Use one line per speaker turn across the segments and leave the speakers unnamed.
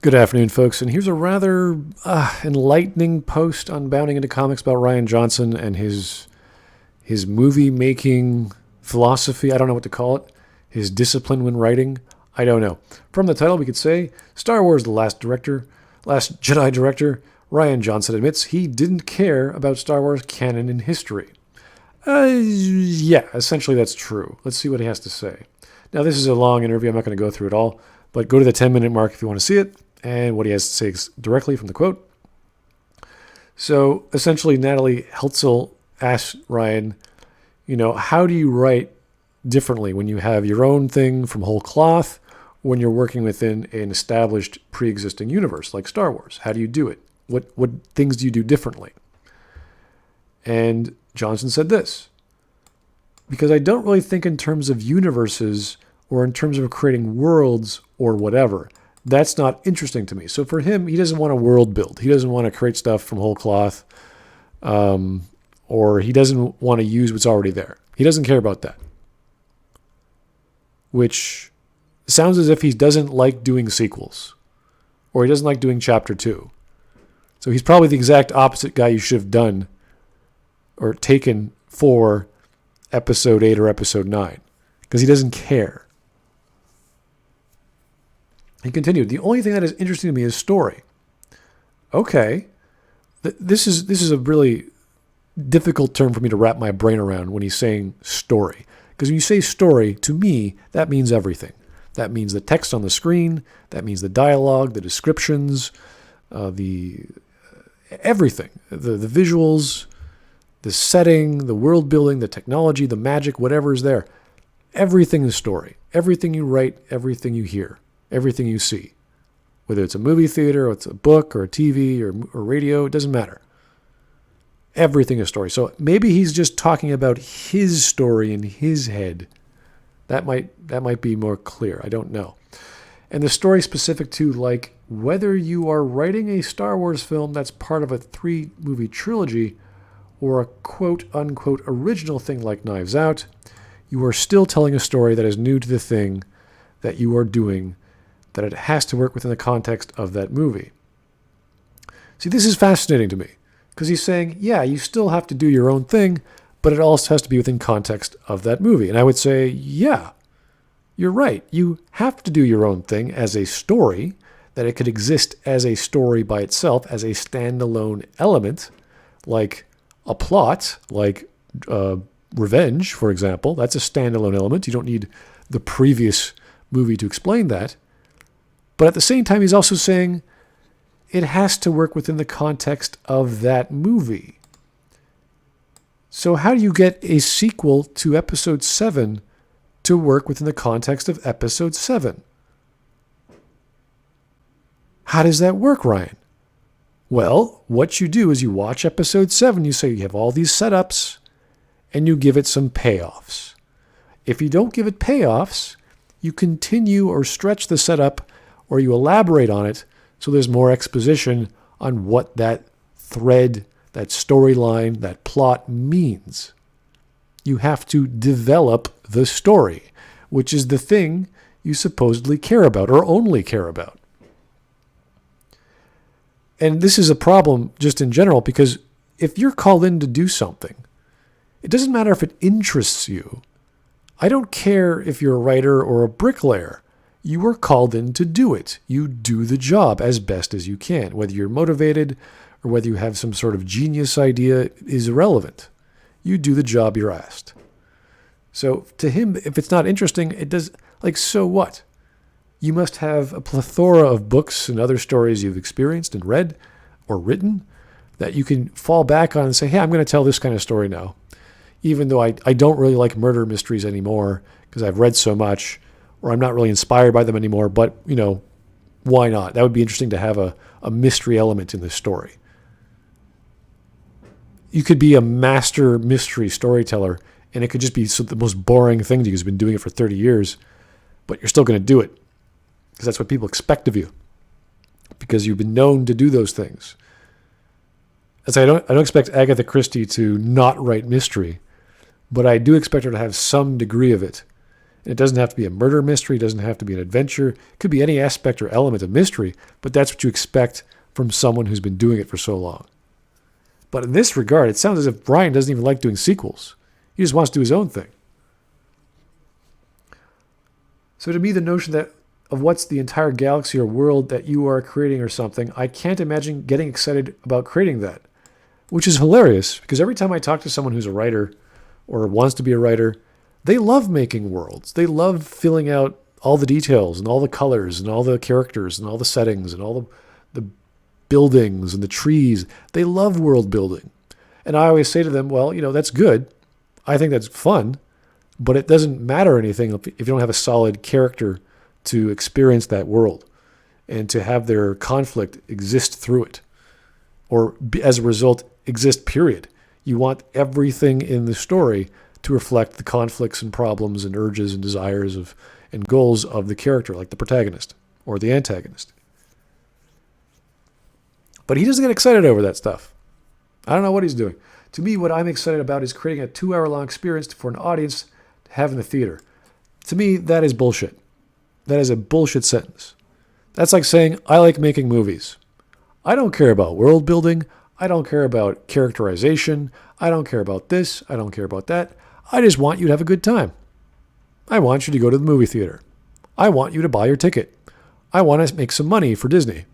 Good afternoon, folks, and here's a rather enlightening post on Bounding into Comics about Rian Johnson and his movie-making philosophy. I don't know what to call it. His discipline when writing. I don't know. From the title, we could say, Star Wars: The Last Jedi Director, Rian Johnson admits he didn't care about Star Wars canon and history. Yeah, essentially that's true. Let's see what he has to say. Now, this is a long interview. I'm not going to go through it all, but go to the 10-minute mark if you want to see it. And what he has to say is directly from the quote. So essentially, Natalie Heltzel asked Rian, how do you write differently when you have your own thing from whole cloth, when you're working within an established pre-existing universe like Star Wars? How do you do it? What things do you do differently? And Johnson said this: because I don't really think in terms of universes or in terms of creating worlds or whatever. That's not interesting to me. So for him, he doesn't want a world build. He doesn't want to create stuff from whole cloth, or he doesn't want to use what's already there. He doesn't care about that. Which sounds as if he doesn't like doing sequels, or he doesn't like doing Chapter 2. So he's probably the exact opposite guy you should have done or taken for Episode 8 or Episode 9, because he doesn't care. He continued, the only thing that is interesting to me is story. Okay. This is a really difficult term for me to wrap my brain around when he's saying story. Because when you say story, to me, that means everything. That means the text on the screen. That means the dialogue, the descriptions, everything. The visuals, the setting, the world building, the technology, the magic, whatever is there. Everything is story. Everything you write, everything you hear. Everything you see, whether it's a movie theater or it's a book or a TV or radio, it doesn't matter. Everything is story. So maybe he's just talking about his story in his head. That might be more clear. I don't know. And the story specific to like whether you are writing a Star Wars film that's part of a 3-movie trilogy or a quote unquote original thing like Knives Out, you are still telling a story that is new to the thing that you are doing, that it has to work within the context of that movie. See, this is fascinating to me, because he's saying, yeah, you still have to do your own thing, but it also has to be within context of that movie. And I would say, yeah, you're right. You have to do your own thing as a story, that it could exist as a story by itself, as a standalone element, like a plot, like Revenge, for example. That's a standalone element. You don't need the previous movie to explain that. But at the same time, he's also saying it has to work within the context of that movie. So how do you get a sequel to Episode 7 to work within the context of Episode 7? How does that work, Rian? Well, what you do is you watch Episode 7, you say you have all these setups, and you give it some payoffs. If you don't give it payoffs, you continue or stretch the setup, or you elaborate on it so there's more exposition on what that thread, that storyline, that plot means. You have to develop the story, which is the thing you supposedly care about or only care about. And this is a problem just in general, because if you're called in to do something, it doesn't matter if it interests you. I don't care if you're a writer or a bricklayer. You are called in to do it. You do the job as best as you can. Whether you're motivated or whether you have some sort of genius idea is irrelevant. You do the job you're asked. So to him, if it's not interesting, it does, so what? You must have a plethora of books and other stories you've experienced and read or written that you can fall back on and say, hey, I'm going to tell this kind of story now. Even though I don't really like murder mysteries anymore because I've read so much, or I'm not really inspired by them anymore, but, why not? That would be interesting to have a mystery element in the story. You could be a master mystery storyteller, and it could just be the most boring thing to you. You've been doing it for 30 years, but you're still going to do it because that's what people expect of you, because you've been known to do those things. As I don't expect Agatha Christie to not write mystery, but I do expect her to have some degree of it. And it doesn't have to be a murder mystery. It doesn't have to be an adventure. It could be any aspect or element of mystery, but that's what you expect from someone who's been doing it for so long. But in this regard, it sounds as if Brian doesn't even like doing sequels. He just wants to do his own thing. So to me, the notion that of what's the entire galaxy or world that you are creating or something, I can't imagine getting excited about creating that, which is hilarious because every time I talk to someone who's a writer or wants to be a writer, they love making worlds. They love filling out all the details and all the colors and all the characters and all the settings and all the buildings and the trees. They love world building. And I always say to them, well, that's good. I think that's fun, but it doesn't matter anything if you don't have a solid character to experience that world and to have their conflict exist through it or as a result exist, period. You want everything in the story to reflect the conflicts and problems and urges and desires and goals of the character, like the protagonist or the antagonist. But he doesn't get excited over that stuff. I don't know what he's doing. To me, what I'm excited about is creating a 2-hour-long experience for an audience to have in the theater. To me, that is bullshit. That is a bullshit sentence. That's like saying, I like making movies. I don't care about world building. I don't care about characterization. I don't care about this. I don't care about that. I just want you to have a good time. I want you to go to the movie theater. I want you to buy your ticket. I want to make some money for Disney.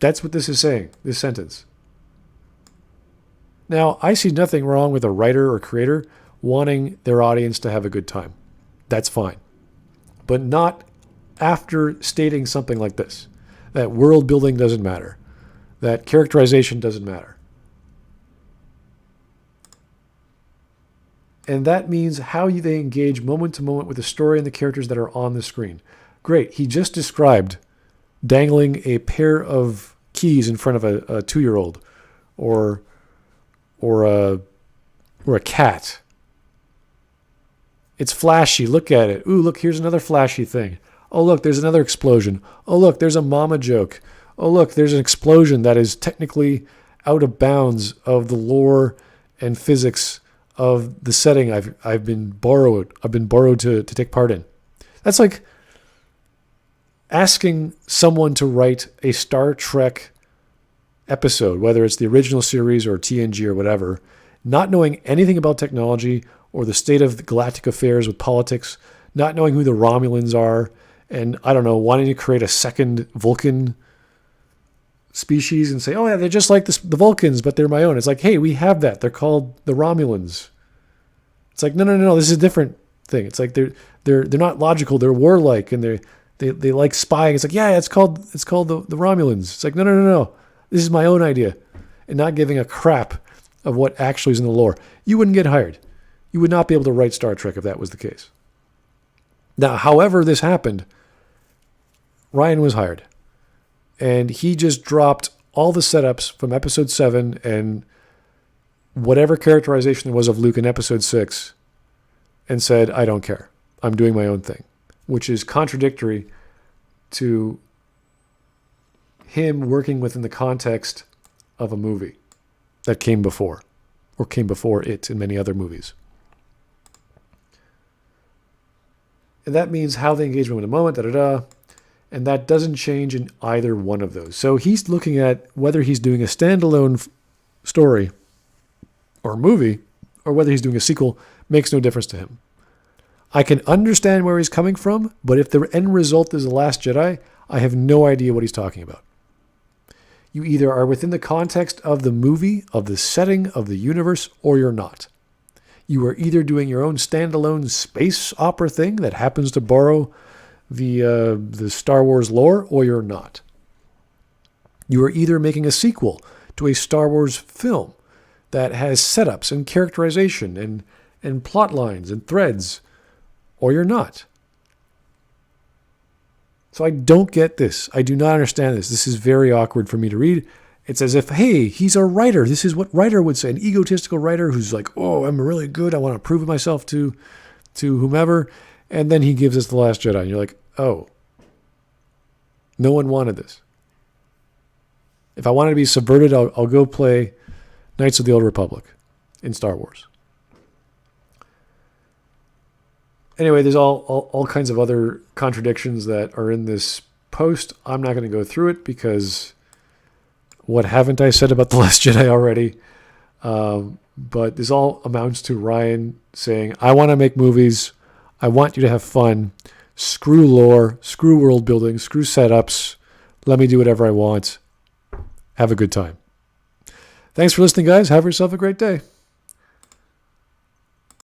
That's what this is saying, this sentence. Now, I see nothing wrong with a writer or creator wanting their audience to have a good time. That's fine. But not after stating something like this, that world building doesn't matter, that characterization doesn't matter. And that means how they engage moment to moment with the story and the characters that are on the screen. Great. He just described dangling a pair of keys in front of a 2-year-old or a cat. It's flashy. Look at it. Ooh, look, here's another flashy thing. Oh, look, there's another explosion. Oh, look, there's a mama joke. Oh, look, there's an explosion that is technically out of bounds of the lore and physics of the setting I've been borrowed to take part in. That's like asking someone to write a Star Trek episode, whether it's the original series or TNG or whatever, not knowing anything about technology or the state of the galactic affairs with politics, not knowing who the Romulans are, and I don't know, wanting to create a second Vulcan species and say, oh yeah, they're just like the Vulcans, but they're my own. It's like, hey, we have that. They're called the Romulans. It's like, no, this is a different thing. It's like they're not logical. They're warlike and they like spying. It's like, yeah, it's called the Romulans. It's like, no. This is my own idea, and not giving a crap of what actually is in the lore. You wouldn't get hired. You would not be able to write Star Trek if that was the case. Now, however this happened, Ryan was hired, and he just dropped all the setups from episode 7 and whatever characterization there was of Luke in episode 6 and said, I don't care. I'm doing my own thing, which is contradictory to him working within the context of a movie that came before it in many other movies. And that means how they engage in the moment, and that doesn't change in either one of those. So he's looking at whether he's doing a standalone story or movie, or whether he's doing a sequel, makes no difference to him. I can understand where he's coming from, but if the end result is The Last Jedi, I have no idea what he's talking about. You either are within the context of the movie, of the setting, of the universe, or you're not. You are either doing your own standalone space opera thing that happens to borrow the Star Wars lore, or you're not. You are either making a sequel to a Star Wars film that has setups and characterization and plot lines and threads, or you're not. So I don't get this. I do not understand this. This is very awkward for me to read. It's as if, hey, he's a writer. This is what writer would say. An egotistical writer who's like, oh, I'm really good. I want to prove myself to whomever. And then he gives us The Last Jedi. And you're like, oh, no one wanted this. If I wanted to be subverted, I'll go play Knights of the Old Republic in Star Wars. Anyway, there's all kinds of other contradictions that are in this post. I'm not going to go through it because what haven't I said about The Last Jedi already? But this all amounts to Rian saying, I want to make movies. I want you to have fun. Screw lore, screw world building, screw setups. Let me do whatever I want. Have a good time. Thanks for listening, guys. Have yourself a great day.